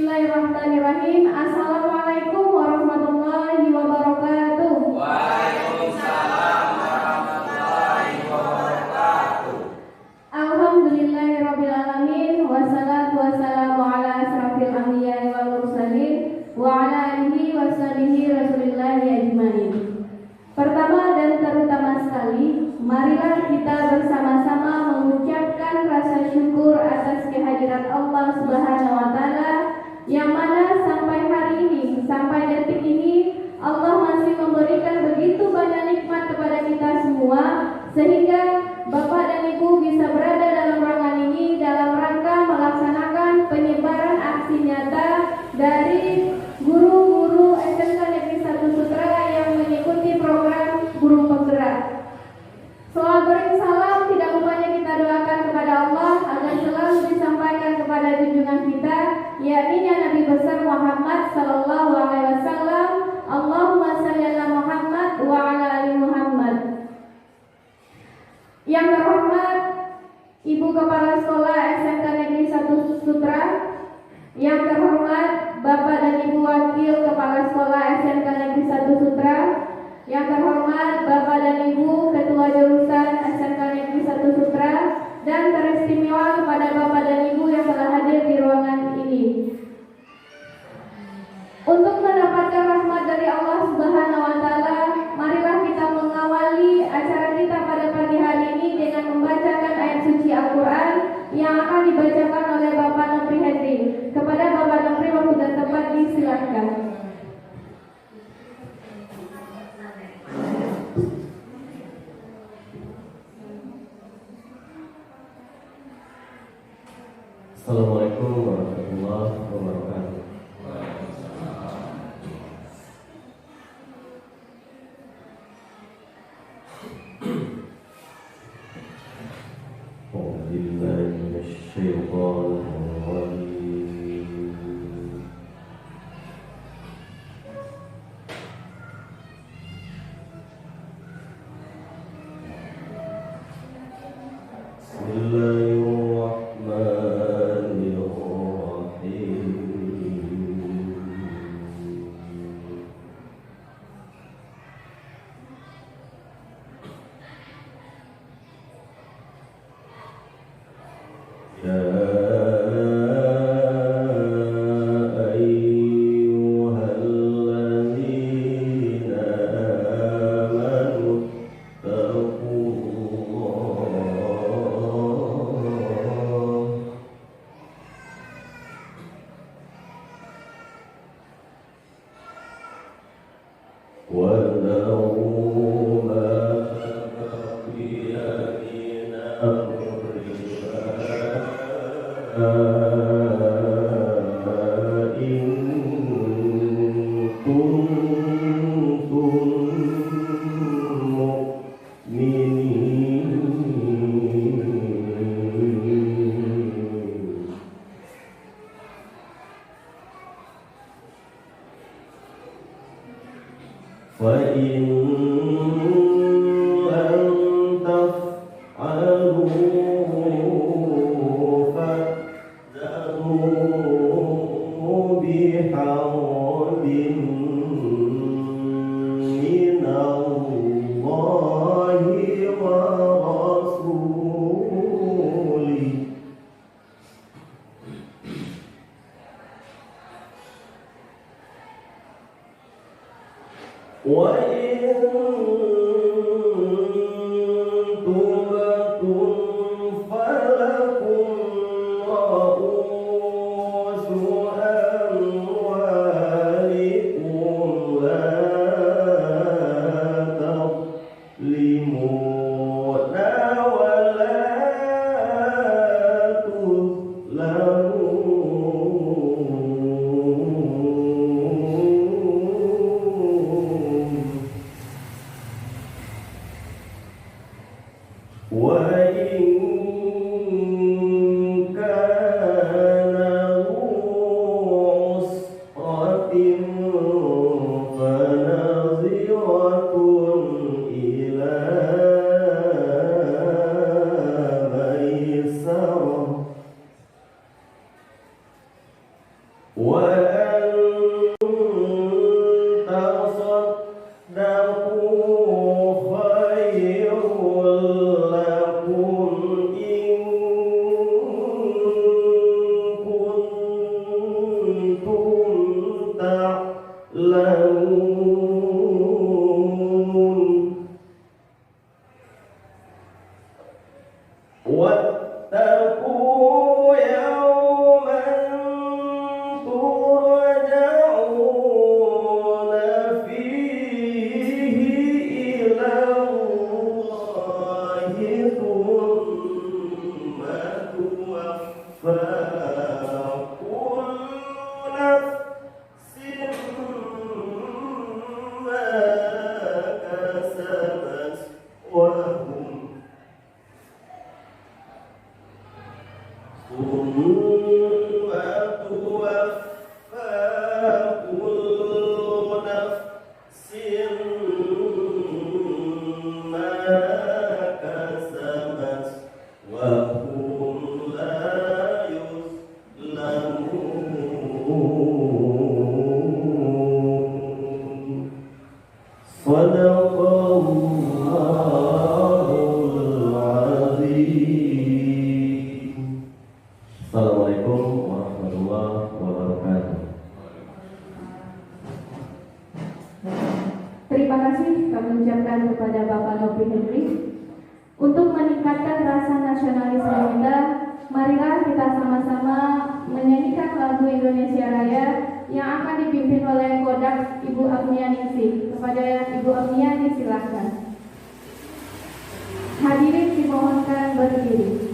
Bismillahirrahmanirrahim. Assalamualaikum warahmatullahi wabarakatuh. Waalaikumsalam warahmatullahi wabarakatuh. Alhamdulillahirabbil alamin wassalatu wassalamu ala asrafil anbiya'i wal mursalin wa ala alihi washabihi rasulillahi ajmain. Pertama dan terutama sekali, marilah kita bersama-sama mengucapkan rasa syukur atas kehadirat Allah Subhanahu wa taala yang mana sampai hari ini, sampai detik ini Allah masih memberikan begitu banyak nikmat kepada kita semua, sehingga Bapak dan Ibu bisa berada dalam ruangan ini dalam rangka melaksanakan penyebaran aksi nyata dari guru-guru SMK Negeri 1 Sutra yang mengikuti program Guru Penggerak. Soal beri salam tidak lupanya kita doakan kepada Allah agar selalu disampaikan kepada junjungan kita, yakni Nabi besar Muhammad sallallahu alaihi wasallam. Allahumma shalli ala Muhammad wa ala ali Muhammad. Yang terhormat Ibu Kepala Sekolah SMK Negeri 1 Sutra, yang terhormat Bapak dan Ibu Wakil Kepala Sekolah SMK Negeri 1 Sutra, yang terhormat Bapak dan Ibu Ketua Jurusan SMK Negeri 1 Sutra, dan teristimewa kepada Bapak dan Ibu yang telah hadir di ruangan ini. Untuk mendapatkan rahmat dari Allah Subhanahu wa taala, marilah kita mengawali acara kita pada pagi hari ini dengan membacakan ayat suci Al-Qur'an yang akan dibacakan oleh Bapak Nopri Hendri. Kepada Bapak Nopri waktu dan tempat disilakan. Assalamualaikum warahmatullahi wabarakatuh. واتقوا يوما ترجعون فيه إلى الله ثم توفى كل نفس ما كسبت وهم ثم توفى كل نفس ما كسبت وهم لا يظلمون صدق الله العظيم. Assalamualaikum warahmatullahi wabarakatuh. Terima kasih kami ucapkan kepada Bapak Nopri Henry. Untuk meningkatkan rasa nasionalisme kita, marilah kita sama-sama menyanyikan lagu Indonesia Raya yang akan dipimpin oleh Kodak Ibu Agnia Ningsih. Kepada Ibu Agnia disilahkan. Hadirin dimohonkan berdiri.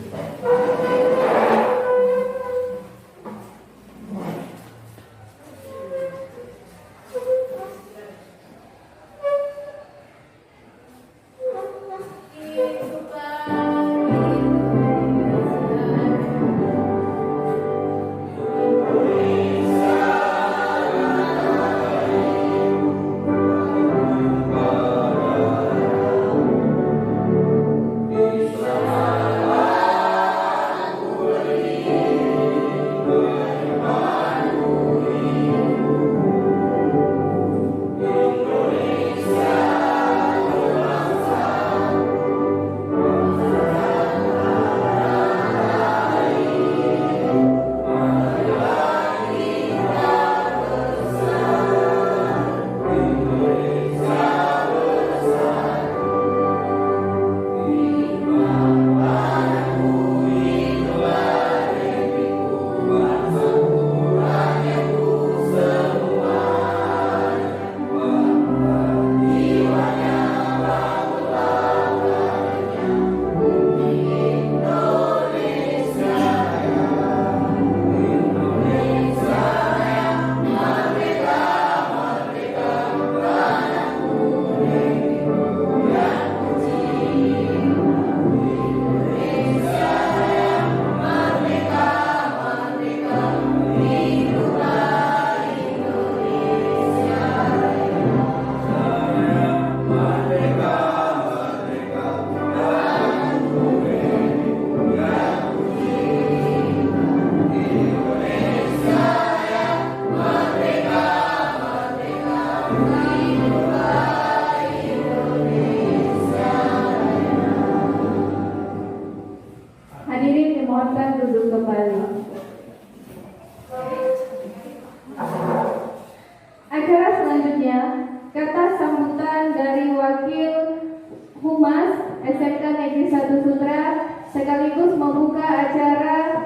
sekaligus membuka acara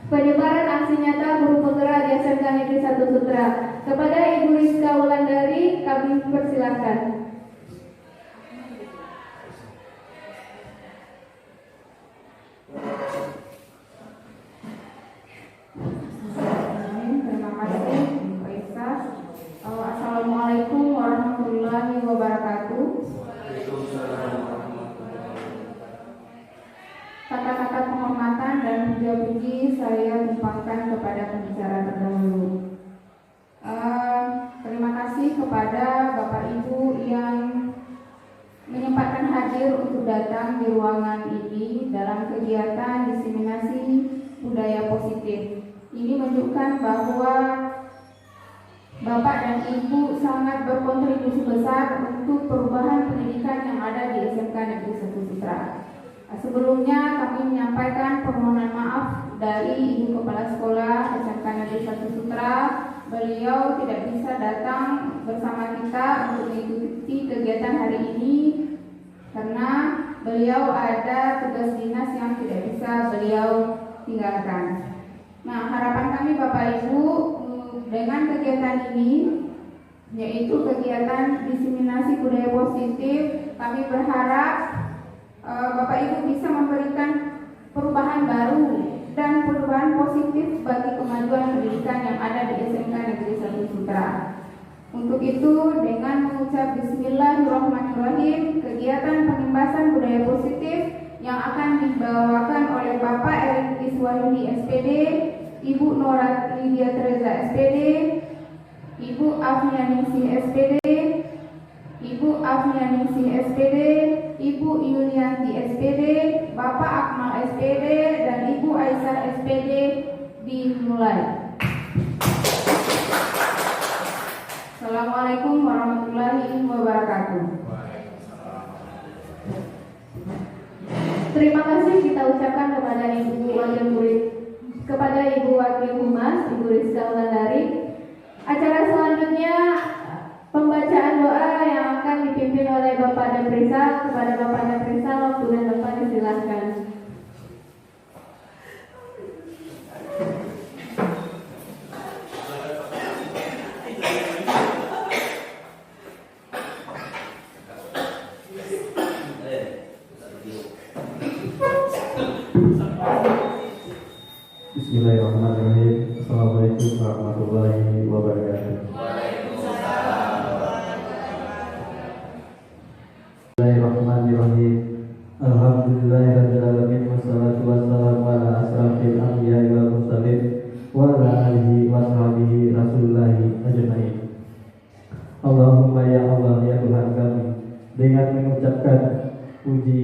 penyebaran aksi nyata guru penggerak di SMK Negeri 1 Sutra. Kepada Ibu Rizka Wulandari kami persilahkan. Terima kasih, Pak Isa. Assalamualaikum warahmatullahi wabarakatuh. Kata-kata penghormatan dan puja-puji saya tumpahkan kepada pembicara terdahulu. Terima kasih kepada Bapak Ibu yang menyempatkan hadir untuk datang di ruangan ini dalam kegiatan diseminasi budaya positif. Ini menunjukkan bahwa Bapak dan Ibu sangat berkontribusi besar untuk perubahan pendidikan yang ada di SMK Negeri 1 Sutra. Sebelumnya kami menyampaikan permohonan maaf dari Ibu Kepala Sekolah SMK Negeri 1 Sutra. Beliau tidak bisa datang bersama kita untuk mengikuti kegiatan hari ini karena beliau ada tugas dinas yang tidak bisa tinggalkan. Nah, harapan kami Bapak Ibu dengan kegiatan ini, yaitu kegiatan diseminasi budaya positif, kami berharap Bapak Ibu bisa memberikan perubahan baru dan perubahan positif bagi kemajuan pendidikan yang ada di SMK Negeri 1 Sutra. Untuk itu, dengan mengucap Bismillahirrahmanirrahim, kegiatan pengembasan budaya positif yang akan dibawakan oleh Bapak Erik Iswahyudi SPD, Ibu Nora Lydia Teresa SPD, Ibu Afnianingsih SPD, Ibu Afnianingsih SPD, Ibu Yulianti SPD, Bapak Akmal SPD, dan Ibu Aisyah SPD dimulai. Assalamualaikum warahmatullahi wabarakatuh. Terima kasih kita ucapkan kepada Ibu Wakil Murid, kepada Ibu Wakil Humas, Ibu Rizka Wulandari. Acara selanjutnya pembacaan doa yang akan dipimpin oleh Bapak Deprisal. Kepada Bapak Deprisal, waktu dan tempat disilahkan. Bismillahirrahmanirrahim. Assalamualaikum warahmatullahi wabarakatuh. Bismillahirrahmanirrahim. Alhamdulillahirabbil alamin wassalatu wassalamu ala asrafil anbiya'i wal mursalin wa ala alihi wa sahbihi rasulillahi ajmain. Allahumma ya Allah ya Tuhan kami, dengan mengucapkan puji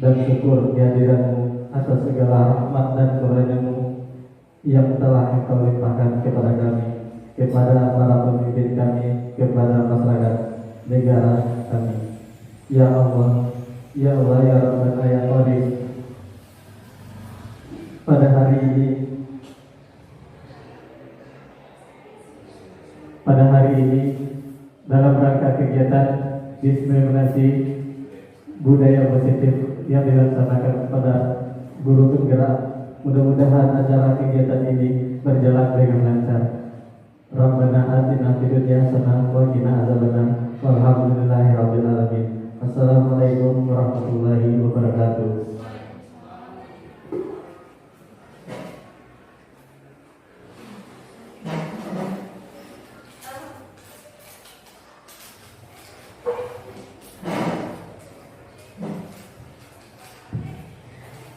dan syukur kehadiran-Mu atas segala rahmat dan karunia-Mu yang telah Engkau limpahkan kepada kami, kepada para pemimpin kami, kepada masyarakat negara kami. Ya Allah, ya Allah, ya Rabbana ya Qadir. Pada hari ini dalam rangka kegiatan diseminasi budaya positif yang dilaksanakan pada guru penggerak, mudah-mudahan acara kegiatan ini berjalan dengan lancar. Rabbana atina fid dunya hasanah wa qina azabannar. Walhamdulillahirabbil alamin. Assalamualaikum warahmatullahi wabarakatuh.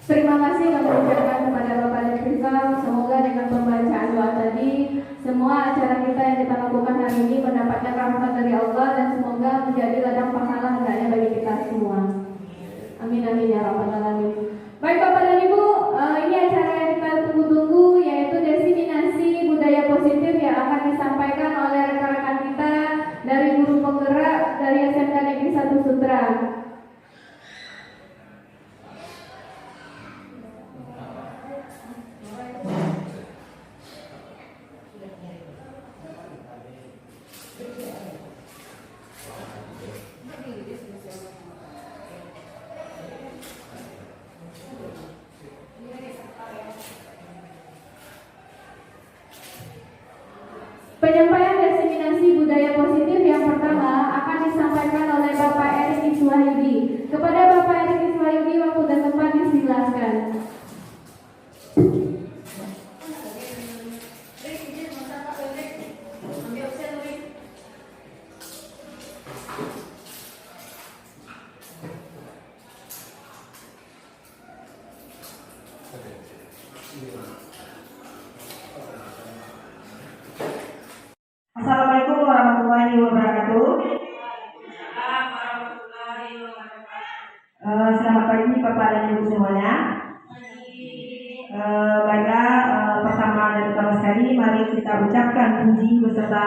Terima kasih kami ucapkan kepada Bapak Deprisal. Semoga dengan pembacaan doa tadi, semua acara kita yang kita lakukan hari ini mendapatkan rahmat dari Allah dan semoga menjadi ladang pahala hendaknya bagi kita semua. Amin amin ya rabbal alamin. Baik Bapak dan Ibu, ini acara yang kita tunggu-tunggu, yaitu diseminasi budaya positif yang akan disampaikan oleh rekan-rekan kita dari guru penggerak dari SMK Negeri 1 Sutra. Penyampaian diseminasi budaya positif yang pertama akan disampaikan oleh Bapak Erik Iswahyudi. Kepada Bapak Erik Iswahyudi, waktu dan tempat disilahkan. Assalamualaikum warahmatullahi wabarakatuh. Selamat pagi Bapak dan Ibu semuanya. Baiklah, pertama dan utama sekali mari kita ucapkan puji beserta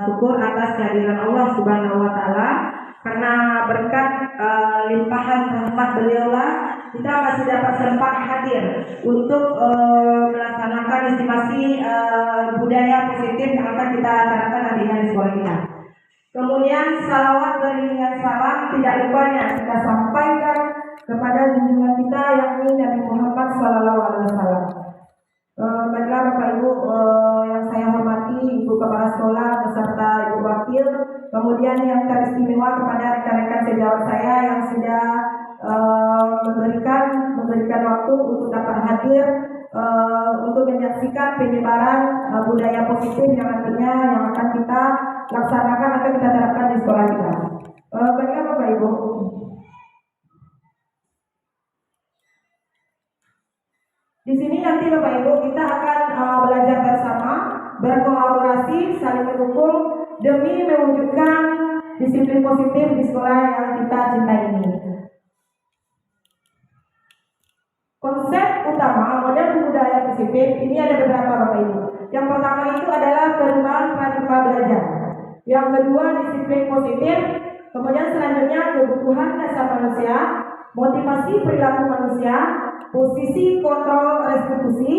syukur atas kehadiran Allah Subhanahu wa taala, karena berkat limpahan rahmat beliaulah kita masih dapat sempat hadir untuk melaksanakan estimasi budaya positif yang akan kita terapkan nantinya di sekolah kita. Kemudian salawat beriringan salam tidak lupanya kita sampaikan kepada junjungan kita yakni Nabi Muhammad SAW. wasallam. Baiklah Bapak Ibu yang saya hormati, Ibu Kepala Sekolah beserta Ibu Wakil, kemudian yang teristimewa kepada rekan-rekan sejawat saya yang sudah memberikan waktu untuk dapat hadir untuk menyaksikan penyebaran budaya positif yang nantinya yang akan kita laksanakan, akan kita terapkan di sekolah kita. Baiklah Bapak Ibu. Di sini nanti Bapak Ibu kita akan belajar bersama, berkolaborasi, saling mendukung demi mewujudkan disiplin positif di sekolah yang kita cintai ini. Konsep utama model budaya positif ini ada beberapa Bapak Ibu. Yang pertama itu adalah perubahan paradigma belajar. Yang kedua disiplin positif. Kemudian selanjutnya kebutuhan dasar manusia, motivasi perilaku manusia, posisi kontrol restitusi,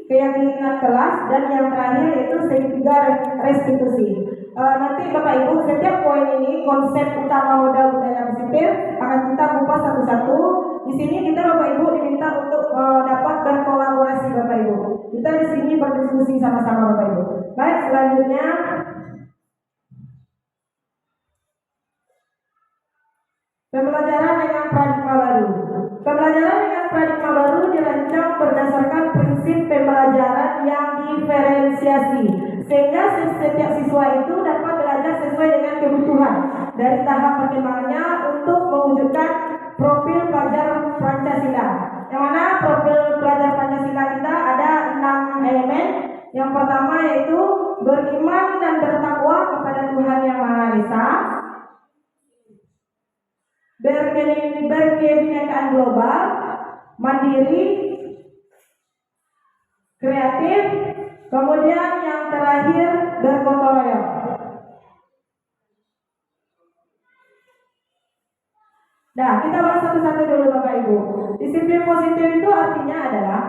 keyakinan kelas, dan yang terakhir yaitu segitiga restitusi. Nanti Bapak Ibu setiap poin ini konsep utama modal budaya positif akan kita kupas satu-satu. Di sini kita Bapak Ibu diminta untuk dapat berkolaborasi Bapak Ibu. Kita di sini berdiskusi sama-sama Bapak Ibu. Baik, selanjutnya pembelajaran dengan paradigma baru. Pembelajaran dengan paradigma baru dirancang berdasarkan prinsip pembelajaran yang diferensiasi, sehingga setiap siswa itu dapat belajar sesuai dengan kebutuhan dari tahap perkembangannya untuk mewujudkan profil pelajar Pancasila. Yang mana profil pelajar Pancasila kita ada 6 elemen. Yang pertama yaitu beriman dan bertakwa kepada Tuhan Yang Maha Esa, berkebinekaan global, mandiri, kreatif, kemudian yang terakhir bergotong royong. Nah, kita bahas satu-satu dulu Bapak Ibu. Disiplin positif itu artinya adalah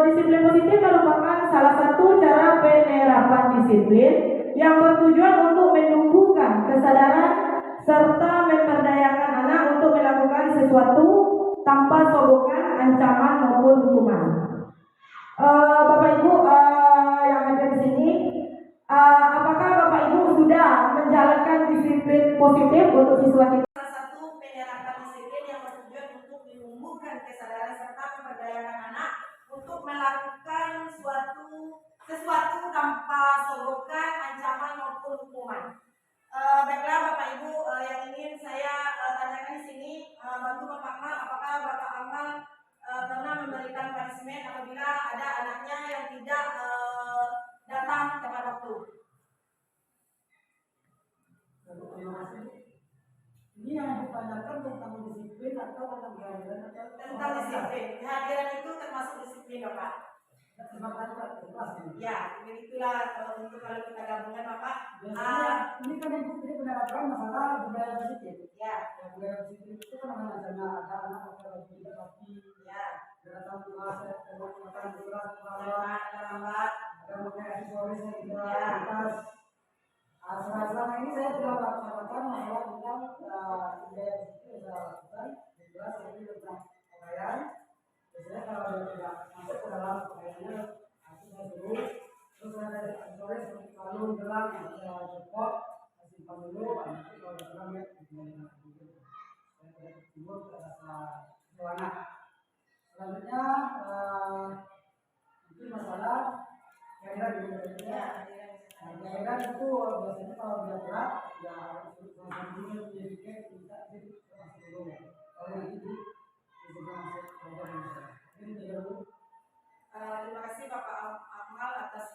disiplin positif merupakan salah satu cara penerapan disiplin yang bertujuan untuk menumbuhkan kesadaran serta memperdayakan anak untuk melakukan sesuatu tanpa sogokan, ancaman maupun hukuman. Bapak Ibu yang ada di sini, apakah Bapak Ibu sudah menjalankan disiplin positif untuk siswa kita? Salah satu penerapan disiplin yang bertujuan untuk menumbuhkan kesadaran serta memperdayakan anak untuk melakukan sesuatu tanpa sogokan, ancaman maupun hukuman. Baiklah Bapak Ibu, yang ingin saya tanyakan di sini, bantu Bapak Amal, apakah Bapak Amal pernah memberikan punishment apabila ada anaknya yang tidak datang tepat waktu? Ini yang ditanyakan tentang disiplin atau tentang kehadiran? Tentang disiplin. Kehadiran itu termasuk disiplin Bapak. Ya, begitulah untuk kalau kita gabungan Bapak. Ini kan ibu ini penerapan masalah budaya positif. Ya, Budaya positif itu kan misalnya ada anak atau tidak tapi ya, datang kelas, ada makan kelas, lambat. ada memakai aksesorisnya di atas. Selama ini saya telah laksanakan masalah tentang budaya positif yang saya lakukan di kelas ini tentang pakaian. Biasanya kalau dia tidak masuk ke dalam pakaiannya, aku saya suruh. Terus ada aksesoris seperti kalung, gelang, saya support, saya simpan dulu. Nanti kalau ada gelang ya, saya tidak timbul ke rasa celana. Selanjutnya itu masalah kehadiran di dunia. Kehadiran itu biasanya kalau dia berat, ya langsung dulu dididik, kita masuk dulu. Kalau yang itu terima kasih Bapak Akmal atas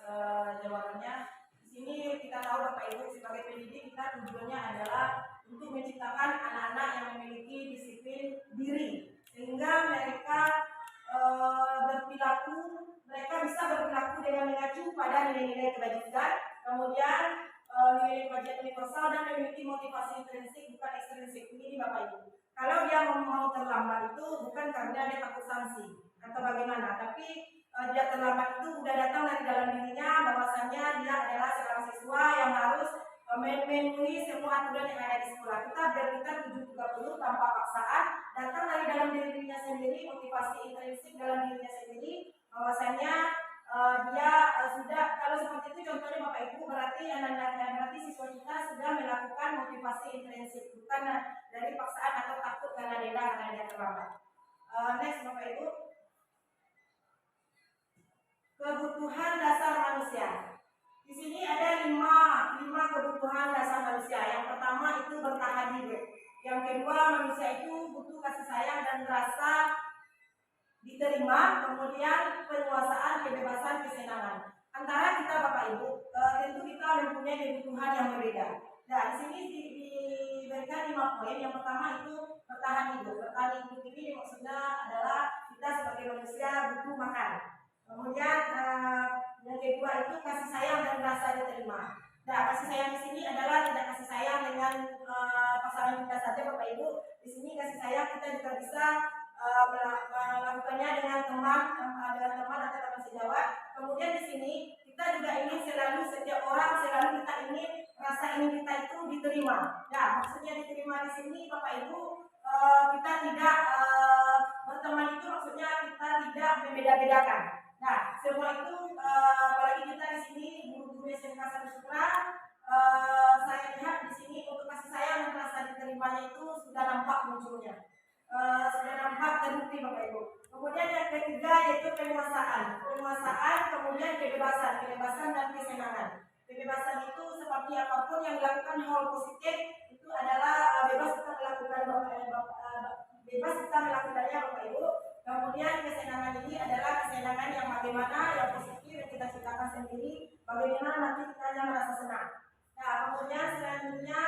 jawabannya. Di sini kita tahu Bapak Ibu sebagai pendidik kita tujuannya adalah untuk menciptakan anak-anak yang memiliki disiplin diri sehingga mereka bisa berperilaku dengan mengacu pada nilai-nilai kebajikan, kemudian nilai kebajikan universal dan memiliki motivasi intrinsik bukan ekstrinsik. Ini Bapak Ibu. Kalau dia mau terlambat itu bukan karena dia takut sanksi atau bagaimana, tapi dia terlambat itu sudah datang dari dalam dirinya bahwasanya dia adalah seorang siswa yang harus memenuhi semua aturan yang ada di sekolah. Biar kita 7.30 tanpa paksaan, datang dari dalam dirinya sendiri, motivasi intrinsik dalam dirinya sendiri, bahwasanya dia sudah, kalau seperti itu contohnya Bapak Ibu, berarti siswa kita sudah melakukan motivasi intrinsik, bukan dari paksaan atau takut karena dia terlambat. Next Bapak Ibu, kebutuhan dasar manusia. Di sini ada lima kebutuhan dasar manusia. Yang pertama itu bertahan hidup. Yang kedua, manusia itu butuh kasih sayang dan rasa diterima. Kemudian penguasaan, kebebasan, kesenangan. Antara kita Bapak Ibu, tentu kita mempunyai kebutuhan yang berbeda. Nah, di sini diberikan 5 poin. Yang pertama itu bertahan hidup. Bertahan hidup ini maksudnya adalah kita sebagai manusia butuh makan. Kemudian yang kedua itu kasih sayang dan rasa diterima. Nah, kasih sayang di sini adalah tidak kasih sayang dengan pasangan kita saja Bapak Ibu. Di sini kasih sayang kita juga bisa melakukannya dengan teman atau teman sejawat. Kemudian di sini kita juga ingin selalu, setiap orang selalu kita ingin rasa ingin kita itu diterima. Nah, maksudnya diterima di sini Bapak Ibu, kita tidak berteman itu maksudnya kita tidak membeda-bedakan. Nah, semua itu apalagi kita di sini guru-guru SMK Satu Sutra, saya lihat di sini untuk kasih sayang dan rasa diterimanya itu sudah nampak munculnya, sudah nampak terbukti Bapak Ibu. Kemudian yang ketiga yaitu penguasaan, kemudian kebebasan dan kesenangan. Kebebasan itu seperti apapun yang dilakukan hal positif itu adalah bebas kita melakukannya Bapak Ibu. Kemudian kesenangan ini adalah kesenangan yang bagaimana yang positif yang kita ciptakan sendiri, bagaimana nanti kita merasa senang. Nah, kemudian selanjutnya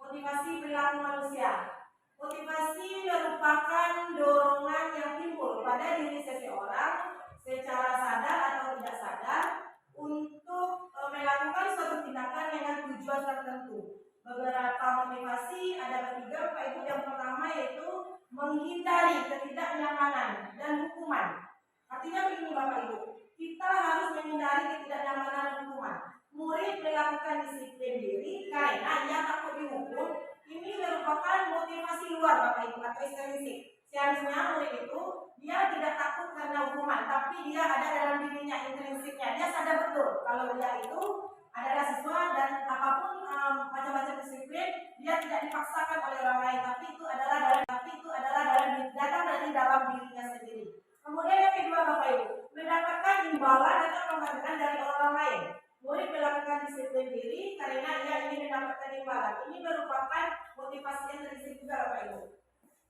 motivasi perilaku manusia. Motivasi merupakan dorongan yang timbul pada diri seseorang secara sadar atau tidak sadar untuk melakukan suatu tindakan dengan tujuan tertentu. Beberapa motivasi ada 3 Bapak Ibu. Yang pertama yaitu menghindari ketidaknyamanan dan hukuman. Artinya begini Bapak Ibu, kita harus menghindari ketidaknyamanan dan hukuman. Murid melakukan disiplin diri karena ia takut dihukum. Ini merupakan motivasi luar Bapak Ibu atau ekstrinsik. Seharusnya murid itu dia tidak takut karena hukuman, tapi dia ada dalam dirinya intrinsiknya. Dia sadar betul kalau dia itu adalah siswa dan apapun macam-macam disiplin dia tidak dipaksakan oleh orang lain, tapi itu adalah datang dari dalam dirinya sendiri. Kemudian yang kedua Bapak Ibu, mendapatkan imbalan atau penghargaan dari orang lain. Murid melakukan disiplin diri karena ia ingin mendapatkan imbalan. Ini merupakan motivasi yang intrinsik juga Bapak Ibu.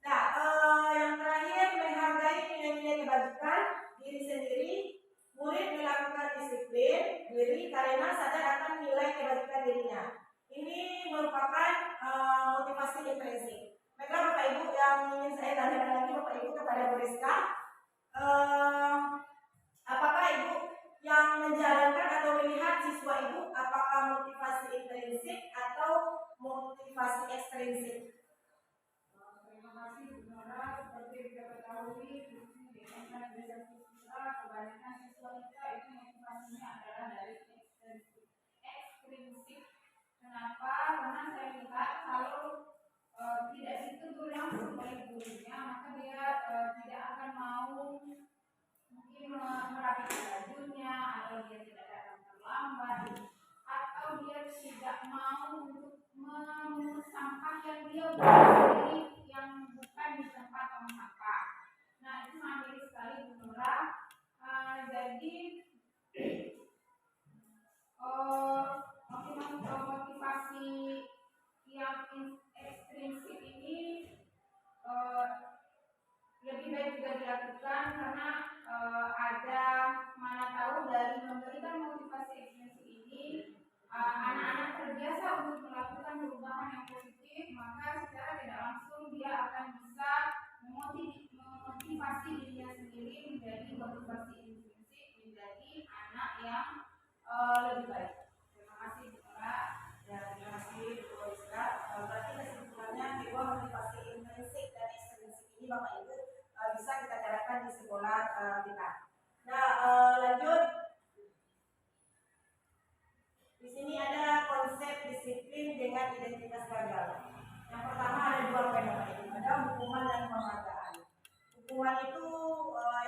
Nah, yang terakhir menghargai nilai-nilai kebajikan diri sendiri. Murid melakukan disiplin diri karena sadar akan nilai kebajikan dirinya. Ini merupakan motivasi intrinsik. Baiklah Bapak Ibu, yang ingin saya tanyakan lagi Bapak Ibu kepada Bu Rizka, apakah Ibu yang menjalankan atau melihat siswa Ibu, apakah motivasi intrinsik atau motivasi ekstrinsik? Terima kasih Bu Nora. Seperti kita ketahui di SMK Satu Sutra kebanyakan siswa kita itu motivasinya adalah dari ekstrinsik. Kenapa? Karena saya lihat kalau tidak ditegur langsung oleh gurunya, maka dia tidak akan mau mungkin merapikan bajunya, atau dia tidak datang terlambat, atau dia tidak mau untuk memungut sampah yang dia buat sendiri yang bukan di tempat tong sampah. Nah, itu mandiri sekali Bu Nora. Jadi motivasi yang ekstrinsik ini lebih baik juga dilakukan karena ada mana tahu dari memberikan motivasi ekstrinsik ini anak-anak terbiasa untuk melakukan perubahan yang positif, maka secara tidak langsung dia akan bisa memotivasi dirinya sendiri menjadi motivasi intrinsik, menjadi anak yang lebih baik. Terima kasih Bu Nora. Ya, terima kasih Bu Rizka. Berarti kesimpulannya bahwa motivasi intrinsik dan ekstrinsik ini Bapak Ibu bisa kita terapkan di sekolah kita. Nah, lanjut. Di Di sini ada konsep disiplin dengan identitas gagal. Yang pertama ada dua poin Bapak Ibu, ada hukuman dan penghargaan. Hukuman itu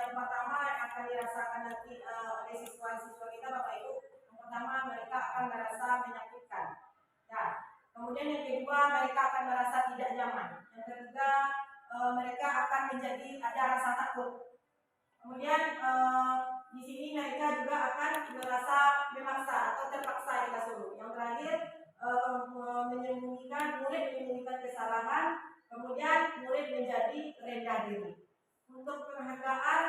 yang pertama akan dirasakan nanti oleh siswa-siswa kita Bapak Ibu. Yang pertama mereka akan merasa menyakitkan. Ya. Kemudian yang kedua mereka akan merasa tidak nyaman. Yang ketiga mereka akan menjadi ada rasa takut. Kemudian di sini mereka juga akan merasa memaksa atau terpaksa kita suruh. Yang terakhir menyembunyikan murid menyembunyikan kesalahan. Kemudian murid menjadi rendah diri. Untuk penghargaan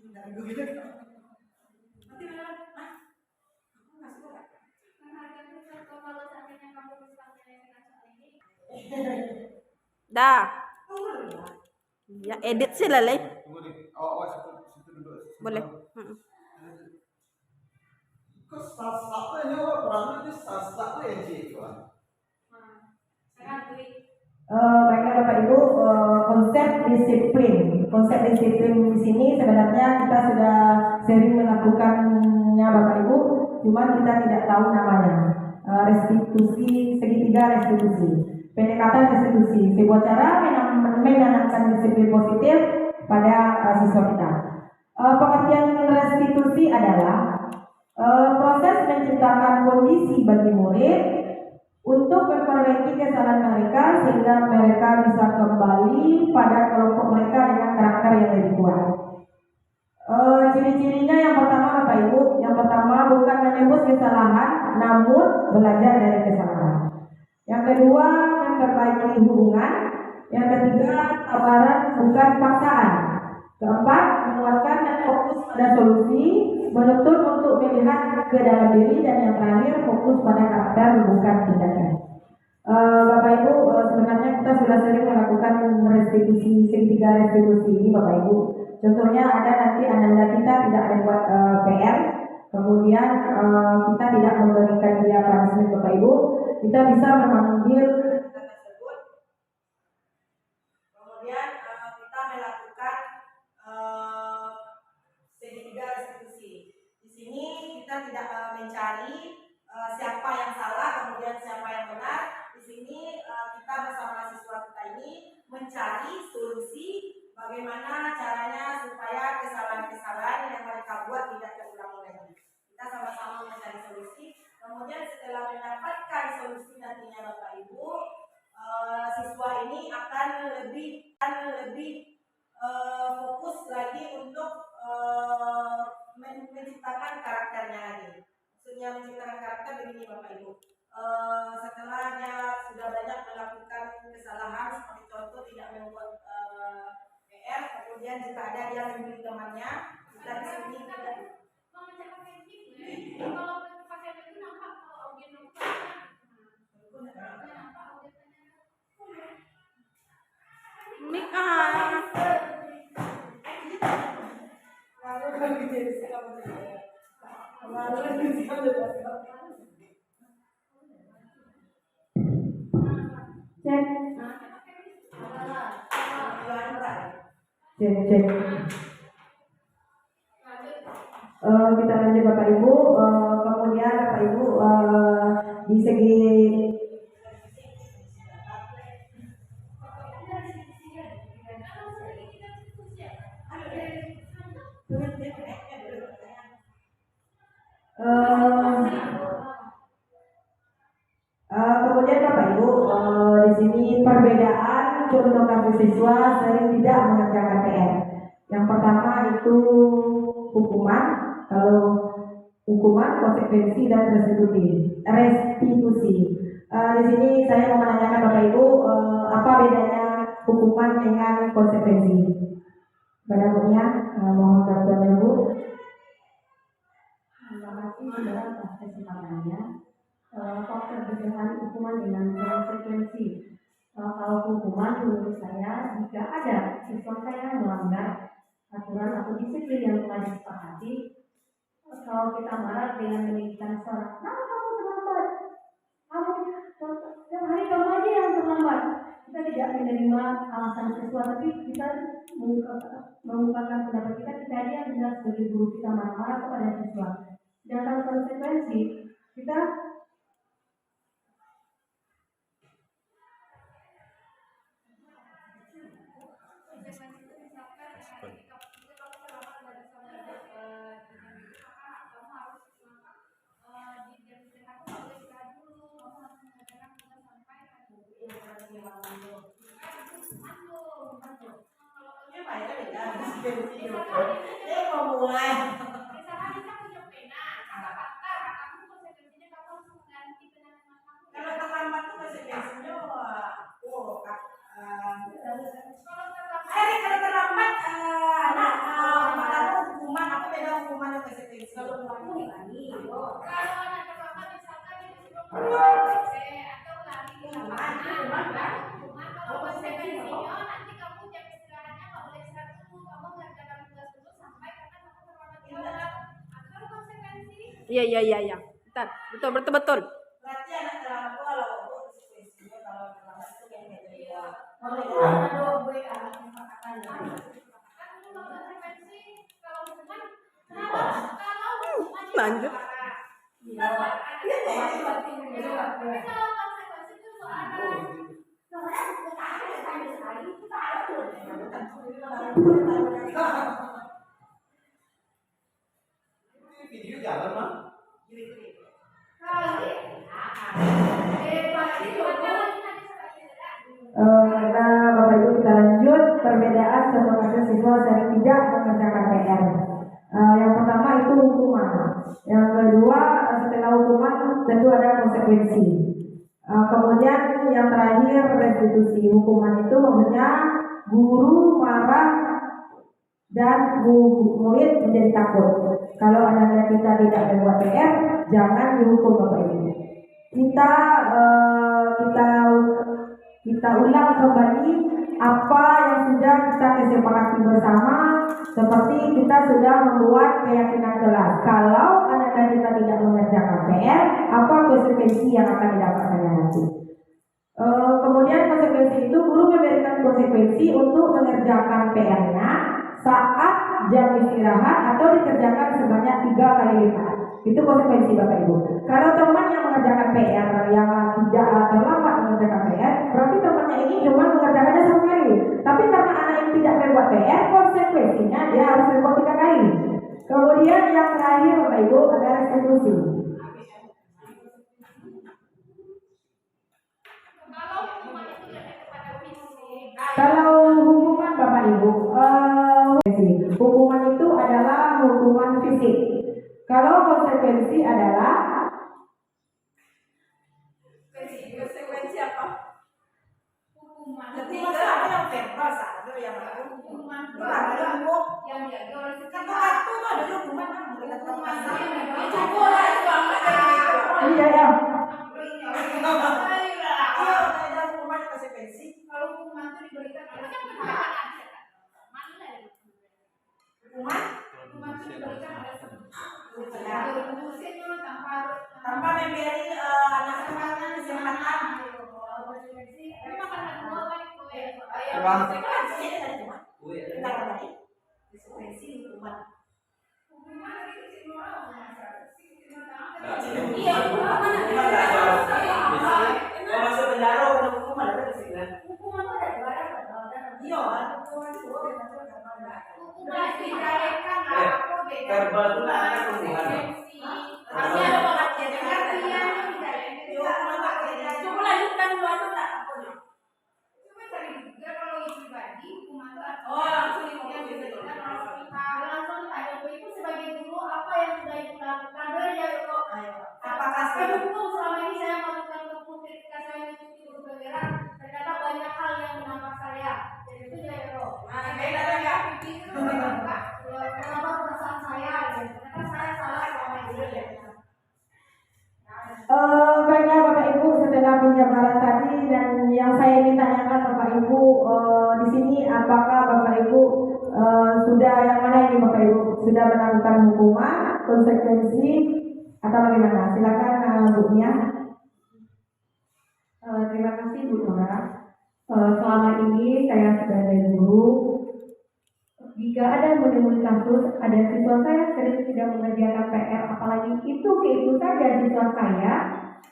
nanti mana? Aku nggak suka. Penghargaan itu kalau seandainya kamu bisa menyelesaikan soal ini. Dah. Ya edit sih lah, Le. Situ duduk. Boleh. Kok sasaknya ini apa? Perangnya ini sasaknya ya Cik? Baiklah Bapak Ibu, konsep disiplin di sini sebenarnya kita sudah sering melakukannya Bapak Ibu, cuma kita tidak tahu namanya. Restitusi segitiga restitusi, pendekatan restitusi, sebuah cara menanamkan disiplin positif pada siswa kita. Pengertian restitusi adalah proses menciptakan kondisi bagi murid untuk memperbaiki kesalahan mereka sehingga mereka bisa kembali pada kelompok mereka dengan karakter yang lebih kuat. Ciri-cirinya yang pertama Bapak Ibu, yang pertama bukan menembus kesalahan namun belajar dari kesalahan. Yang kedua memperbaiki hubungan. Yang ketiga tawaran bukan paksaan. Keempat menguatkan dan fokus pada solusi, menuntut untuk melihat ke dalam diri, dan yang terakhir fokus pada karakter bukan tindakan. Bapak Ibu, sebenarnya kita sudah sering melakukan restitusi segitiga restitusi ini Bapak Ibu. Contohnya ada nanti anak-anak kita tidak membuat PR, kemudian kita tidak memberikan dia punishment Bapak Ibu, kita bisa memanggil tersebut, kemudian kita melakukan segitiga restitusi. Di sini kita tidak mencari siapa yang salah kemudian siapa yang benar. Di sini kita bersama siswa kita ini mencari solusi bagaimana caranya supaya kesalahan-kesalahan yang mereka buat tidak terulang lagi. Kita sama-sama mencari solusi. Kemudian setelah mendapatkan solusi nantinya Bapak Ibu, siswa ini akan lebih fokus lagi untuk menciptakan karakternya lagi. Maksudnya menciptakan karakter begini Bapak Ibu. Setelah dia sudah banyak melakukan kesalahan, seperti contoh tidak membuat PR, kemudian jika ada dia membuli temannya, kita di sini tidak. Kalau pakai itu nampak kalau audio Cek. Kita lanjut Bapak Ibu. Kemudian Bapak Ibu di segi kemudian Bapak Ibu di sini perbedaan contoh kasus siswa sering tidak mengerjakan PR. Yang pertama itu hukuman, kalau hukuman, konsekuensi dan restitusi. Di sini saya mau menanyakan Bapak Ibu apa bedanya hukuman dengan konsekuensi. Pada umumnya mohon bantuan Ibu. Terima kasih saudara atas kesempatannya. Faktor perbedaan hukuman dengan konsekuensi. Kalau hukuman menurut saya, jika ada siswa saya melanggar aturan atau disiplin yang telah disepakati, kalau kita marah dengan meninggikan suara, "Kenapa kamu terlambat? Setiap hari kamu aja yang terlambat." Kita tidak menerima alasan siswa, tapi kita mengungkapkan pendapat kita aja yang benar sebagai guru, kita marah-marah kepada siswa. Sedangkan konsekuensi kita Dia mau mulai. Kalau terlambat tuh konsekuensinya, kalau terlambat, anak hukuman apa beda hukuman dan konsekuensi? Kalau aku nih, kalau anak terlambat misalkan dia disuruh atau lari di lapangan, kalau konsekuensinya nanti kamu jam istirahatnya nggak boleh istirahat dulu, kamu ngerjakan tugas dulu sampai karena kamu terlambat jalan. Atau konsekuensi? Iya. Betul. Berarti anak terlambat tuh kalau konsekuensinya kalau terlambat itu kayak gitu ya. Kalau Lanjut. Video jalan mah. Karena Bapak Ibu kita lanjut perbedaan contoh kasus siswa sering tidak mengerjakan PR. Yang pertama itu hukuman. Yang kedua setelah hukuman tentu ada konsekuensi. Kemudian yang terakhir restitusi. Hukuman itu maksudnya guru marah dan murid menjadi takut. Kalau anak-anak kita tidak membuat PR, jangan dihukum Bapak Ibu. Kita ulang kembali apa yang sudah kita kesepakati bersama, seperti kita sudah membuat keyakinan kelas. Kalau anak-anak kita tidak mengerjakan PR, apa konsekuensi yang akan didapatkannya nanti? Kemudian konsekuensi itu guru memberikan konsekuensi untuk mengerjakan PR-nya saat jam istirahat atau dikerjakan sebanyak 3 kali lipat. Itu konsekuensi Bapak Ibu. Kalau teman yang mengerjakan PR yang tidak terlambat mengerjakan PR, berarti temannya ini cuma mengerjakannya 1 kali. Tapi karena anak ini tidak membuat PR, konsekuensinya dia harus membuat 3 kali. Kemudian yang terakhir Bapak Ibu ada restitusi. Kalau hukuman Bapak Ibu, hukuman itu adalah hukuman fisik. Kalau konsekuensi adalah konsekuensi apa? Hukuman. Ketiga apa yang verbal ada yang hukuman. Yang diatur oleh kata-kata itu ada hukuman kan? Hukuman. Iya ya. Ada hukuman konsekuensi. Kalau hukuman itu diberikan oleh hukuman itu diberikan oleh tanpa memberi anak-anaknya kesempatan. Baiklah Bapak Ibu, setelah penjabaran tadi dan yang saya ingin tanyakan Bapak Ibu di sini, apakah Bapak Ibu sudah yang mana ini Bapak Ibu sudah melakukan hukuman, konsekuensi atau bagaimana? Silakan Bu Nia. Terima kasih Bu Nora. Selama ini saya sebagai guru, jika Jika ada menemui kasus, ada siswa saya sering tidak mengerjakan PR, apalagi itu saja siswa saya,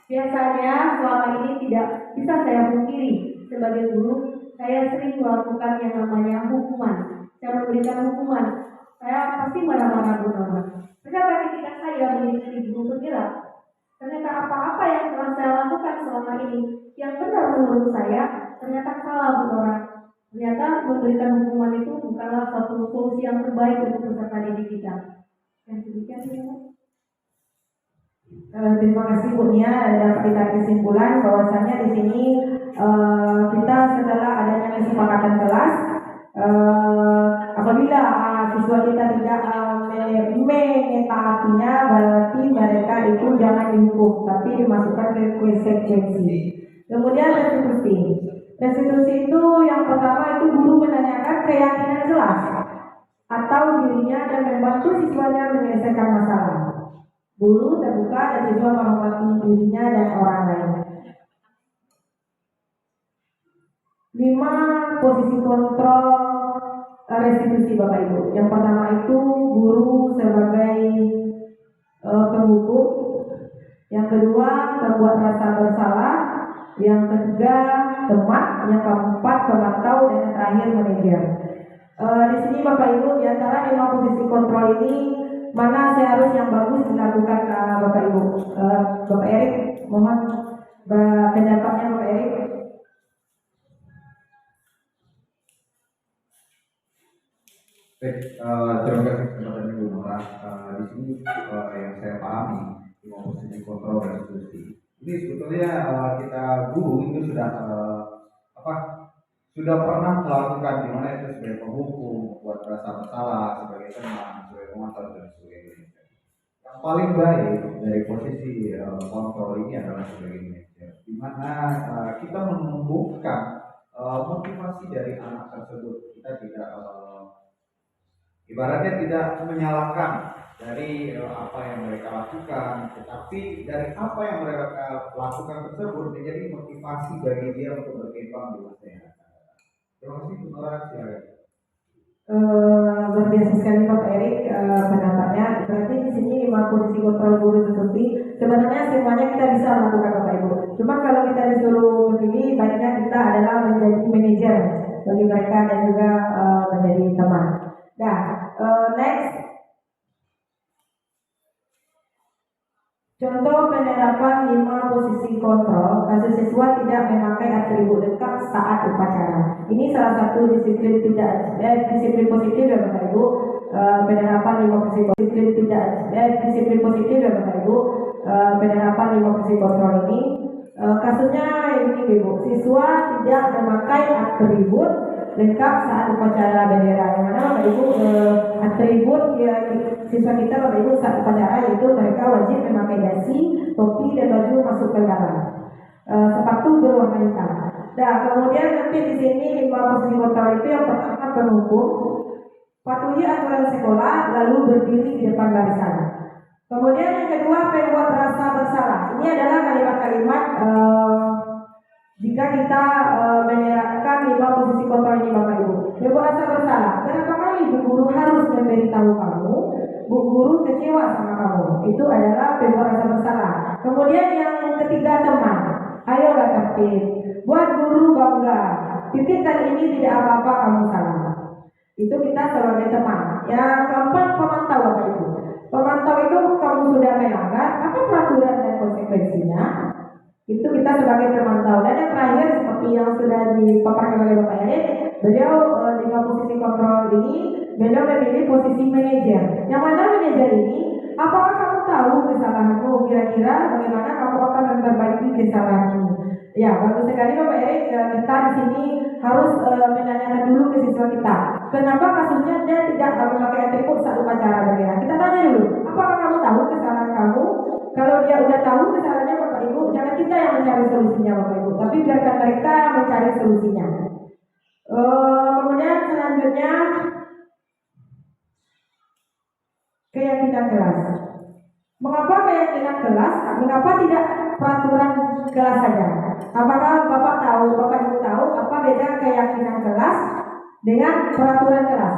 biasanya selama ini tidak bisa saya pungkiri. Sebagai guru, saya sering melakukan yang namanya hukuman. Saya memberikan hukuman. Saya pasti marah-marah Bu Norma. Ternyata ketika saya menjadi guru penggerak, ternyata apa-apa yang telah saya lakukan selama ini yang benar menurut saya ternyata salah Bu Norma. Ternyata memberikan hukuman itu bukanlah suatu solusi yang terbaik untuk peserta didik kita. Yang demikian ya. Terima kasih Bu Nia. Dapat ditarik kesimpulan bahwasanya di sini kita setelah adanya kesepakatan kelas, apabila siswa kita tidak mengetaatinya, berarti mereka itu jangan dihukum, tapi dimasukkan ke konsekuensi. Kemudian restitusi. Restitusi itu yang pertama itu guru menanyakan keyakinan kelas atau dirinya dan membantu siswanya menyelesaikan masalah. Guru terbuka dan siswa menghormati dirinya dan orang lain. 5. Posisi kontrol restitusi Bapak Ibu. Yang pertama itu guru sebagai penghukum. Yang kedua membuat rasa bersalah. Yang ketiga teman. Yang keempat pemantau dan yang terakhir manajer. Di sini Bapak Ibu, di antara 5 posisi kontrol ini mana seharusnya yang bagus dilakukan Bapak Ibu? Bapak Erik, mohon pendapatnya Bapak Erik. Baik, terima kasih kepada Ibu Nora. Di sini yang saya pahami di posisi kontrol dan restitusi. Ini sebetulnya kita guru itu sudah pernah melakukan di mana itu sebagai penghukum, membuat rasa bersalah, sebagai teman, sebagai pemantau dan sebagainya. Yang paling baik dari posisi kontrol ini adalah sebagai manajer, di mana kita menumbuhkan motivasi dari anak tersebut. Kita tidak ibaratnya tidak menyalahkan dari apa yang mereka lakukan, tetapi dari apa yang mereka lakukan tersebut menjadi motivasi bagi dia untuk berkembang di masa yang akan datang. Terima kasih Bu Nora, silakan. Luar biasa sekali Bapak Erik pendapatnya. Berarti di sini 5 posisi kontrol guru seperti sebenarnya semuanya kita bisa melakukan Bapak Ibu. Cuma kalau kita disuruh memilih, baiknya kita adalah menjadi manajer bagi mereka dan juga menjadi teman. Nah, next. Contoh penerapan 5 posisi kontrol kasus siswa tidak memakai atribut lengkap saat upacara. Ini salah satu disiplin disiplin positif ya Bapak Ibu. Penerapan 5 posisi disiplin positif ya Bapak Ibu. Penerapan 5 posisi kontrol ini kasusnya ini Ibu. Siswa tidak memakai atribut lengkap saat upacara bendera. Yang mana Bapak Ibu atribut ya, siswa kita Bapak Ibu saat upacara yaitu mereka wajib memakai dasi, topi dan baju masuk ke dalam, sepatu berwarna hitam. Nah kemudian nanti di sini 5 posisi kontrol itu yang pertama penghukum, patuhi aturan sekolah lalu berdiri di depan barisan. Kemudian yang kedua membuat rasa bersalah. Ini adalah kalimat-kalimat jika kita menerapkan 5 posisi kontrol ini Bapak Ibu. Membuat rasa bersalah. Berapa kali Bu Guru harus memberitahu kamu, Bu Guru kecewa sama kamu. Itu adalah membuat rasa bersalah. Kemudian yang ketiga teman. Ayolah tertib. Buat guru bangga. Titik kali ini tidak apa-apa kamu salah. Itu kita sebagai teman. Yang keempat pemantau Bapak Ibu. Pemantau itu kamu sudah melanggar, apa peraturan dan konsekuensinya? Itu kita sebagai pemantau. Dan yang terakhir seperti yang sudah dipaparkan oleh Bapak Erik, beliau di posisi kontrol ini beliau memilih posisi manajer. Yang mana manajer ini, apakah kamu tahu kesalahanmu? Kira-kira bagaimana kamu akan memperbaiki kesalahanmu? Ya, bagus sekali Bapak Erik. Kita di sini harus menanyakan dulu ke siswa kita. Kenapa kasusnya dia tidak memakai atribut saat upacara bendera? Kita tanya dulu, apakah kamu tahu kesalahan kamu? Kalau dia udah tahu kesalahannya Bapak Ibu, jangan kita yang mencari solusinya Bapak Ibu, tapi biarkan mereka mencari solusinya. Kemudian selanjutnya keyakinan kelas. Mengapa keyakinan kelas? Mengapa tidak peraturan kelas saja? Apakah Bapak tahu, Bapak Ibu tahu apa beda keyakinan kelas dengan peraturan kelas?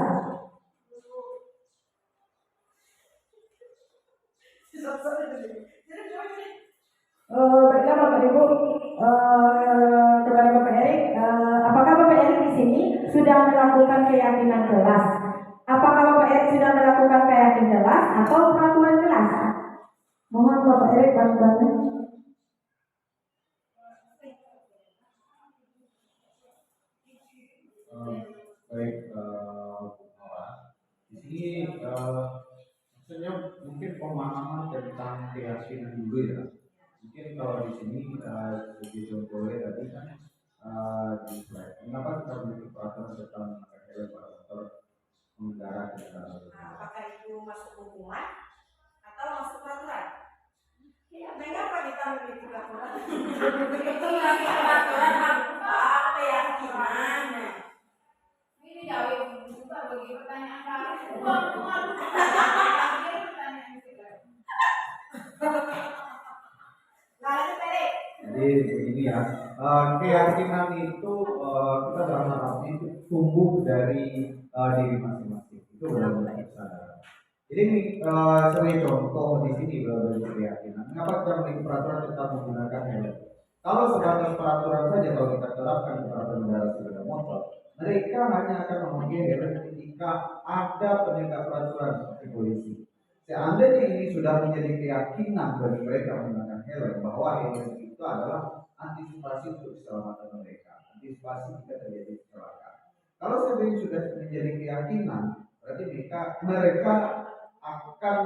Baiklah Bapak Ibu, kepada Bapak Erik, apakah Bapak Erik di sini sudah melakukan keyakinan kelas? Apakah Bapak Erik sudah melakukan keyakinan kelas atau peraturan kelas? Mohon Bapak Erik bantuannya. Baik, di sini maksudnya mungkin pemahaman tentang keyakinan dulu ya. Mungkin kalau di sini seperti contohnya tadi kan di slide, kenapa kita memiliki peraturan tentang helm pada motor pengendara kendaraan? Apakah itu masuk hukuman atau masuk peraturan? Mengapa kita memiliki peraturan? Itu lagi peraturan apa keyakinan? Ini jauh juga bagi pertanyaan kalian. Jadi begini ya, keyakinan itu kita berharap itu tumbuh dari diri masing-masing. Itu benar-benar sadar. Jadi sebagai contoh di sini dari keyakinan. Mengapa kita memiliki peraturan tetap menggunakan helm? Kalau sebatas peraturan saja kalau kita terapkan kepada pengendara sepeda motor, mereka hanya akan memakai helm ketika ada penegak peraturan seperti polisi. Seandainya ini sudah menjadi keyakinan bagi mereka menggunakan helm, bahwa helm itu adalah antisipasi untuk keselamatan mereka, antisipasi jika terjadi kecelakaan. Kalau seandainya sudah menjadi keyakinan, berarti mereka akan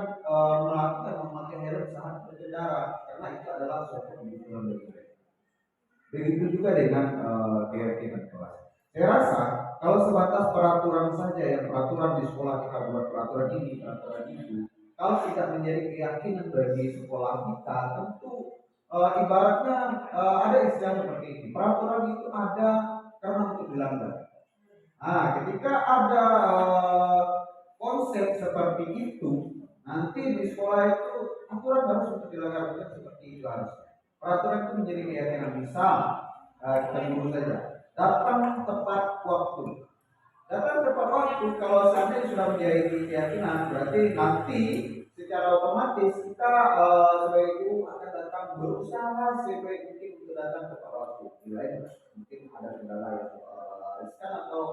melakukan memakai helm saat berkendara, karena itu adalah suatu kebutuhan bagi mereka. Begitu juga dengan keyakinan kelas. Saya rasa kalau sebatas peraturan saja, yang peraturan di sekolah kita buat peraturan ini, peraturan itu, kalau tidak menjadi keyakinan bagi sekolah kita, tentu ibaratnya ada istilah seperti ini. Peraturan itu ada karena untuk dilanggar. Nah, ketika ada konsep seperti itu, nanti di sekolah itu aturan harus untuk dilanggar, bukan seperti itu harusnya. Peraturan itu menjadi keyakinan. Misal kita dulu saja, datang tepat waktu. Datang tepat waktu, kalau seandainya sudah menjadi keyakinan, berarti nanti secara otomatis kita sebagai guru akan datang berusaha sebaik mungkin untuk datang tepat waktu. Bila mungkin ada kendala yang riskan atau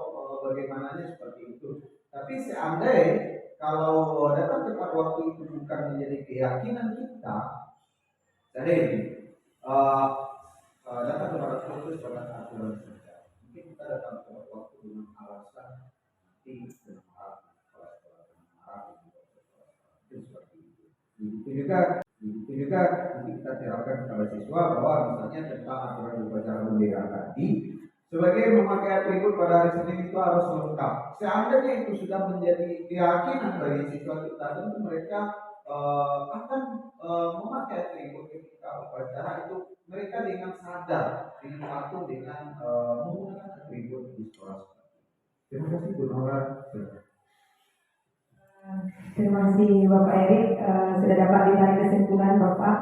bagaimananya seperti itu. Tapi seandainya kalau datang tepat waktu itu bukan menjadi keyakinan kita, jadi datang tepat waktu itu sebagai aturan saja. Mungkin kita datang tepat waktu dengan alasan nanti dengan marah, itu seperti itu. Begitu juga nanti kita terapkan kepada siswa bahwa misalnya tentang aturan upacara bendera tadi, sebagai memakai atribut pada hari Senin itu harus lengkap. Seandainya itu sudah menjadi keyakinan bagi siswa kita, tentu mereka akan memakai atribut ketika upacara itu, mereka dengan sadar, dengan patuh, dengan menggunakan atribut di sekolah. Terima kasih Bu Nora. Terima kasih Bapak Erik, sudah dapat ditarik kesimpulan Bapak.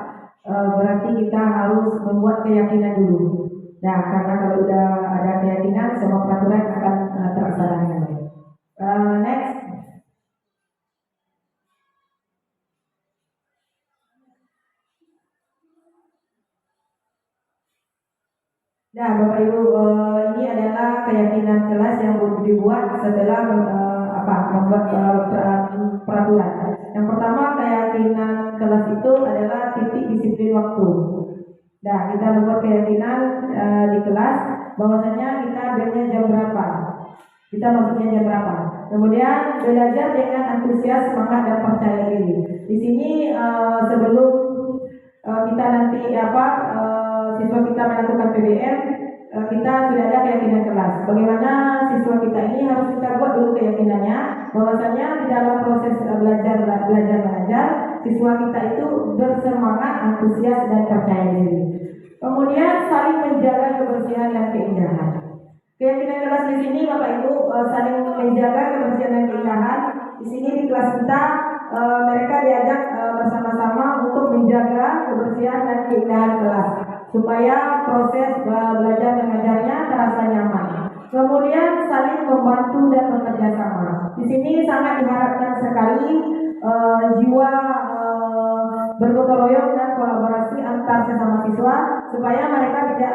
Berarti kita harus membuat keyakinan dulu. Nah, karena kalau sudah ada keyakinan, semua peraturan akan terlaksana. Next. Nah, Bapak Ibu, ini adalah keyakinan kelas yang dibuat setelah membuat peraturan. Yang pertama, keyakinan kelas itu adalah titik disiplin waktu. Nah, kita membuat keyakinan di kelas bahwasanya kita belajar jam berapa, kita masuknya jam berapa. Kemudian belajar dengan antusias, semangat dan percaya diri. Di sini sebelum kita nanti siswa kita melakukan PBM, kita sudah ada keyakinan kelas. Bagaimana siswa kita ini harus kita buat dulu keyakinannya, bahwasanya di dalam proses belajar mengajar, siswa kita itu bersemangat, antusias dan percaya diri. Kemudian saling menjaga kebersihan dan keindahan. Keyakinan kelas di sini Bapak Ibu saling menjaga kebersihan dan keindahan. Di sini di kelas kita mereka diajak bersama-sama untuk menjaga kebersihan dan keindahan kelas, supaya proses belajar mengajarnya terasa nyaman. Kemudian saling membantu dan bekerja sama. Di sini sangat diharapkan sekali jiwa bergotong royong dan kolaborasi antar sesama siswa supaya mereka tidak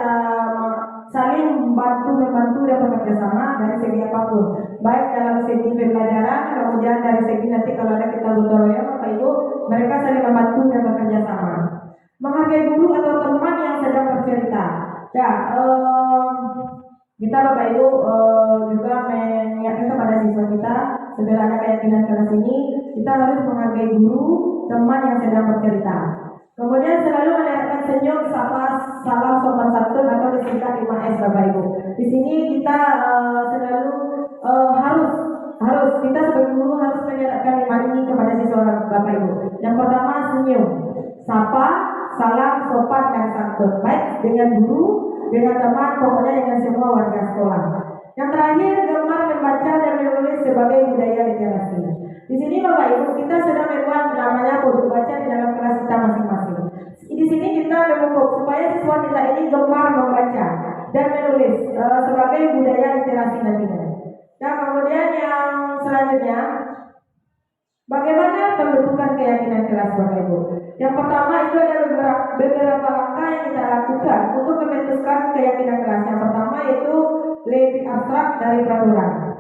saling membantu dan bekerja sama dari segi apapun, baik dalam segi pembelajaran, kemudian dari segi nanti kalau ada kita gotong royong Bapak Ibu, mereka saling membantu dan bekerja sama. Menghargai guru atau teman yang sedang bercerita. Ya, kita Bapak Ibu juga mengingatkan kepada siswa kita setelah ada keyakinan kelas ini, kita harus menghargai guru, teman yang sedang bercerita. Kemudian selalu menerapkan senyum, sapa, salam, sopan santun atau disingkat 5S Bapak Ibu. Di sini kita selalu harus kita sebagai guru harus menerapkan 5 ini kepada siswa Bapak Ibu. Yang pertama senyum, sapa, salam, sopan dan santun, baik dengan guru, dengan teman, pokoknya dengan semua warga sekolah. Yang terakhir, gemar membaca dan menulis sebagai budaya literasi. Di sini Bapak Ibu kita sudah membuat namanya pojok baca di dalam kelas kita masing-masing. Di sini kita memupuk supaya siswa kita ini gemar membaca dan menulis sebagai budaya literasi nantinya. Dan kemudian yang selanjutnya, bagaimana pembentukan keyakinan kelas Bapak Ibu? Yang pertama itu ada beberapa langkah yang kita lakukan untuk membentukkan keyakinan kelas. Yang pertama itu lebih abstrak dari peraturan.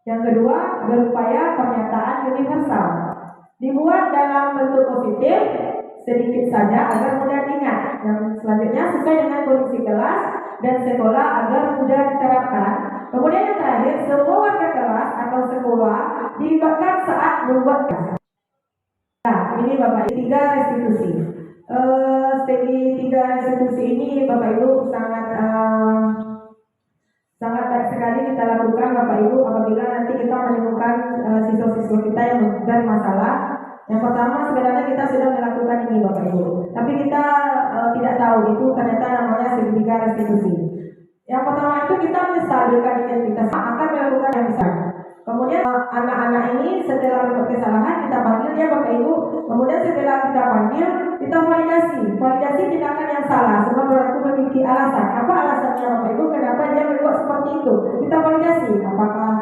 Yang kedua, berupaya pernyataan universal. Dibuat dalam bentuk positif, sedikit saja agar mudah diingat. Yang selanjutnya sesuai dengan kondisi kelas dan sekolah agar mudah diterapkan. Kemudian yang terakhir, semua warga kelas atau sekolah dilibatkan saat membuat kelas. Nah, ini Bapak Ibu, 3 restitusi. Strategi 3 restitusi ini Bapak Ibu sangat baik sekali kita lakukan Bapak Ibu apabila nanti kita menemukan siswa-siswa kita yang bermasalah. Yang pertama sebenarnya kita sudah melakukan ini Bapak Ibu, tapi kita tidak tahu itu ternyata namanya segitiga restitusi. Yang pertama itu kita menstabilkan identitas, akan melakukan yang besar. Kemudian anak-anak ini setelah membuat kesalahan kita panggil dia Bapak Ibu. Kemudian setelah kita panggil kita validasi tindakan yang salah. Sebab pelaku memiliki alasan. Apa alasannya Bapak Ibu? Kenapa dia membuat seperti itu? Kita validasi. Apakah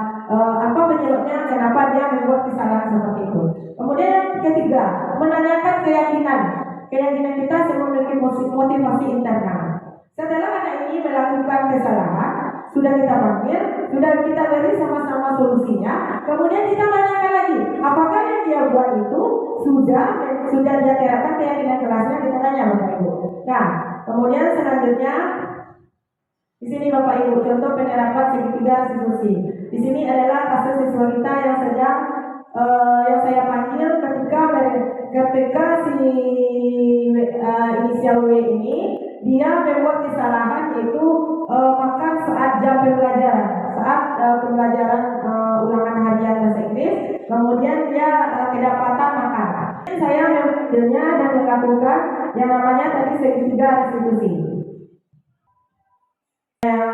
apa penyebabnya? Kenapa dia membuat kesalahan seperti itu? Kemudian yang ketiga, menanyakan keyakinan kita semua memiliki motivasi internal. Setelah anak ini melakukan kesalahan, sudah kita panggil, sudah kita beri sama-sama solusinya. Kemudian kita tanyakan lagi, apakah yang dia buat itu sudah dia terapkan keyakinan kelasnya? Kita tanya Bapak Ibu. Nah, kemudian selanjutnya di sini Bapak Ibu contoh penerapan segitiga restitusi. Di sini adalah kasus siswa kita yang sedang yang saya panggil ketika si inisial W ini dia membuat kesalahan yaitu makan saat jam pembelajaran, ulangan harian bahasa Inggris. Kemudian dia kedapatan makan. Saya mengambilnya dan melakukan yang namanya tadi segitiga restitusi.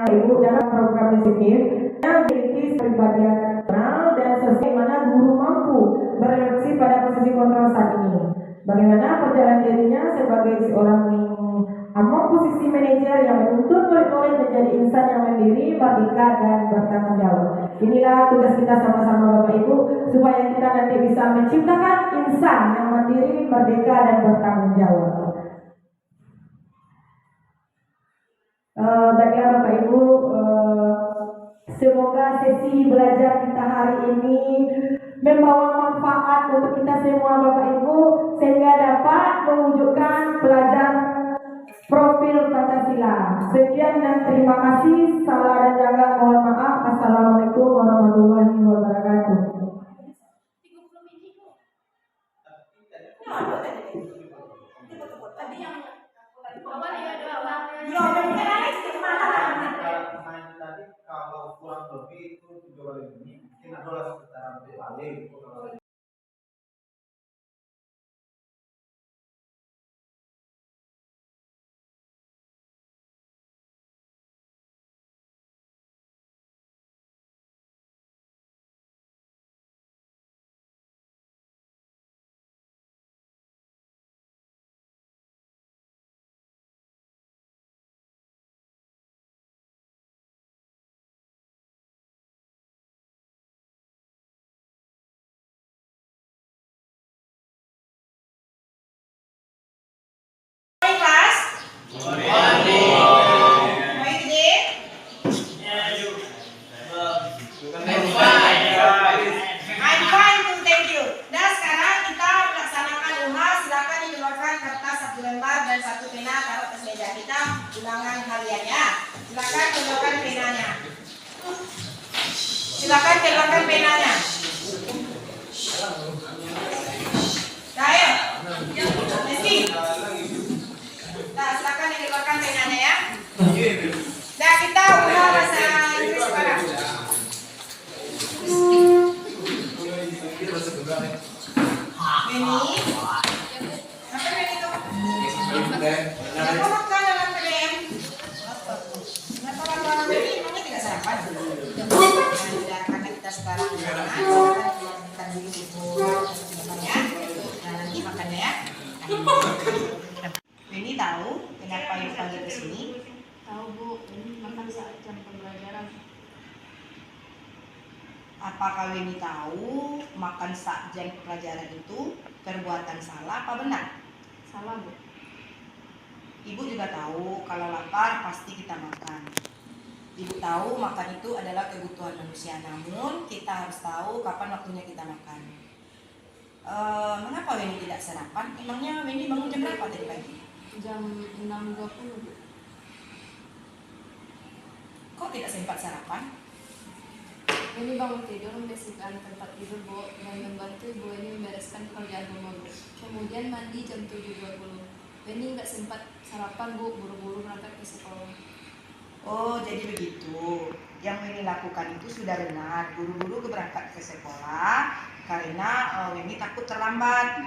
Ibu dalam program disiplin yang memiliki kepribadian personal dan sesuai mana guru mampu berefleksi pada posisi kontrol saat ini. Bagaimana perjalanan dirinya sebagai seorang posisi manajer yang menuntut murid-murid menjadi insan yang mandiri, merdeka dan bertanggung jawab. Inilah tugas kita sama-sama Bapak Ibu supaya kita nanti bisa menciptakan insan yang mandiri, merdeka dan bertanggung jawab. Baiklah Bapak Ibu, semoga sesi belajar kita hari ini membawa manfaat untuk kita semua Bapak Ibu sehingga dapat mewujudkan pelajar profil Pancasila. Sekian dan terima kasih. Salah dan jaga mohon maaf. Assalamualaikum warahmatullahi wabarakatuh. Tadi kalau kurang lebih itu 3 ini mungkin adalah sekitaran balik. Silakan keluarkan penanya. Ayo, Messi. Nah, silakan dikeluarkan penanya ya. Nah, kita udah bahasa Inggris sekarang. Ini, apa yang itu? Yang kolokkan dalam PM. Kenapa orang ini emangnya tidak sarapan? Nah, karena kita sekarang kita dulu ya. Nah, nanti makannya ya. Ini tahu kenapa yang panggil ke sini? Tahu Bu, ini makan saat jam pembelajaran. Apakah Weni tahu makan saat jam pelajaran itu perbuatan salah apa benar? Salah Bu. Ibu juga tahu kalau lapar pasti kita makan. Ibu tahu makan itu adalah kebutuhan manusia, namun kita harus tahu kapan waktunya kita makan. Mengapa Weni tidak sarapan? Emangnya Weni bangun jam berapa tadi pagi? Jam 6.20 Bu. Kok tidak sempat sarapan? Ini bangun tidur membersihkan tempat tidur Bu dan membantu Ibu ini membereskan pekerjaan rumah Bu. Kemudian mandi jam 7.20. Ini nggak sempat sarapan Bu, buru-buru berangkat ke sekolah. Oh, jadi begitu. Yang Weni lakukan itu sudah benar. Buru-buru berangkat ke sekolah karena Weni takut terlambat.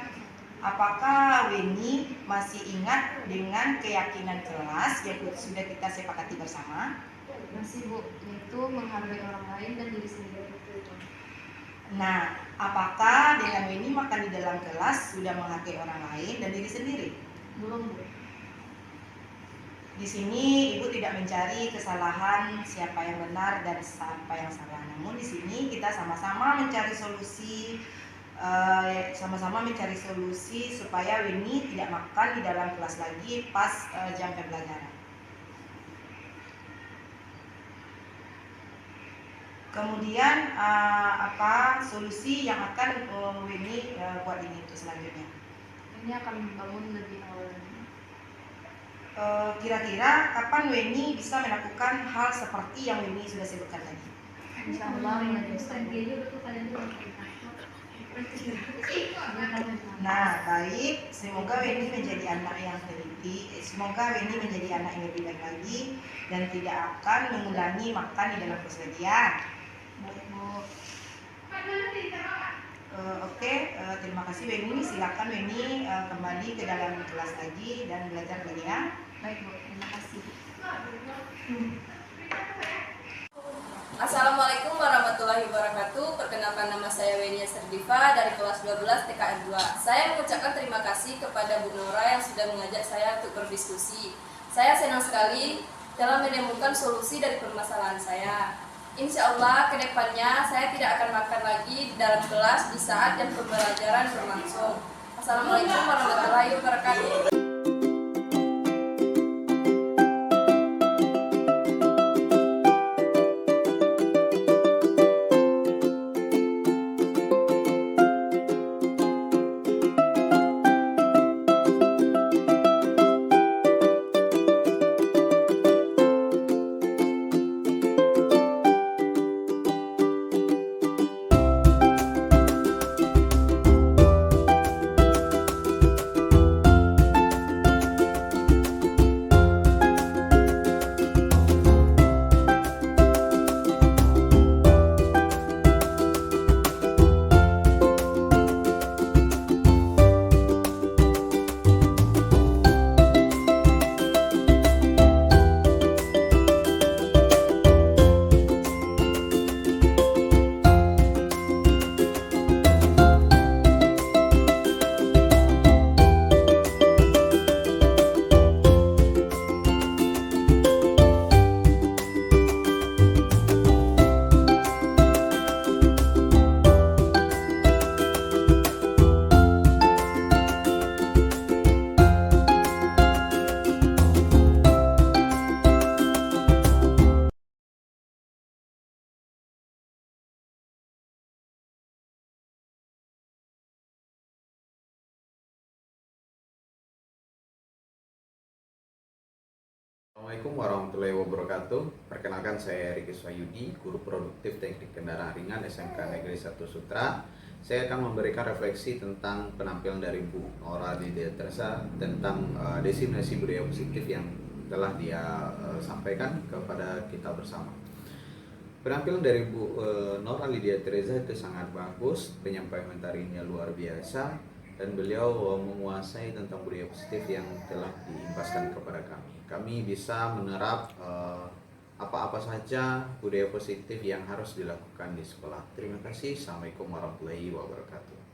Apakah Weni masih ingat dengan keyakinan kelas yang sudah kita sepakati bersama? Masih Bu, yaitu menghargai orang lain dan diri sendiri. Nah, apakah dengan Weni makan di dalam kelas sudah menghargai orang lain dan diri sendiri? Belum Bu. Di sini Ibu tidak mencari kesalahan siapa yang benar dan siapa yang salah. Namun di sini kita sama-sama mencari solusi, supaya Weni tidak makan di dalam kelas lagi pas jam pembelajaran. Kemudian apa solusi yang akan Weni buat ini untuk selanjutnya? Ini akan membangun lebih awal. Kira-kira kapan Weni bisa melakukan hal seperti yang Weni sudah sebutkan tadi? Insyaallah Nah, baik. Semoga Weni menjadi anak yang teliti. Semoga Weni menjadi anak yang lebih baik lagi dan tidak akan mengulangi makan di dalam kelas lagi ya. Oke, terima kasih Weni. Silakan Weni kembali ke dalam kelas lagi dan belajar lagi ya. Baik Bu, terima kasih. Assalamualaikum warahmatullahi wabarakatuh. Perkenalkan, nama saya Weni Serdiva dari kelas 12 TKR 2. Saya mengucapkan terima kasih kepada Bu Nora yang sudah mengajak saya untuk berdiskusi. Saya senang sekali telah menemukan solusi dari permasalahan saya. Insya Allah kedepannya saya tidak akan makan lagi di dalam kelas di saat jam pembelajaran berlangsung. Assalamualaikum warahmatullahi wabarakatuh. Assalamualaikum warahmatullahi wabarakatuh. Perkenalkan, saya Riki Swayudi, guru produktif Teknik Kendaraan Ringan SMK Negeri 1 Sutra. Saya akan memberikan refleksi tentang penampilan dari Bu Nora Lydia Teresa tentang definisi budaya positif yang telah dia sampaikan kepada kita bersama. Penampilan dari Bu Nora Lydia Teresa itu sangat bagus, penyampaian materinya luar biasa, dan beliau menguasai tentang budaya positif yang telah diimbaskan kepada kami. Kami bisa menerap apa-apa saja budaya positif yang harus dilakukan di sekolah. Terima kasih. Assalamualaikum warahmatullahi wabarakatuh.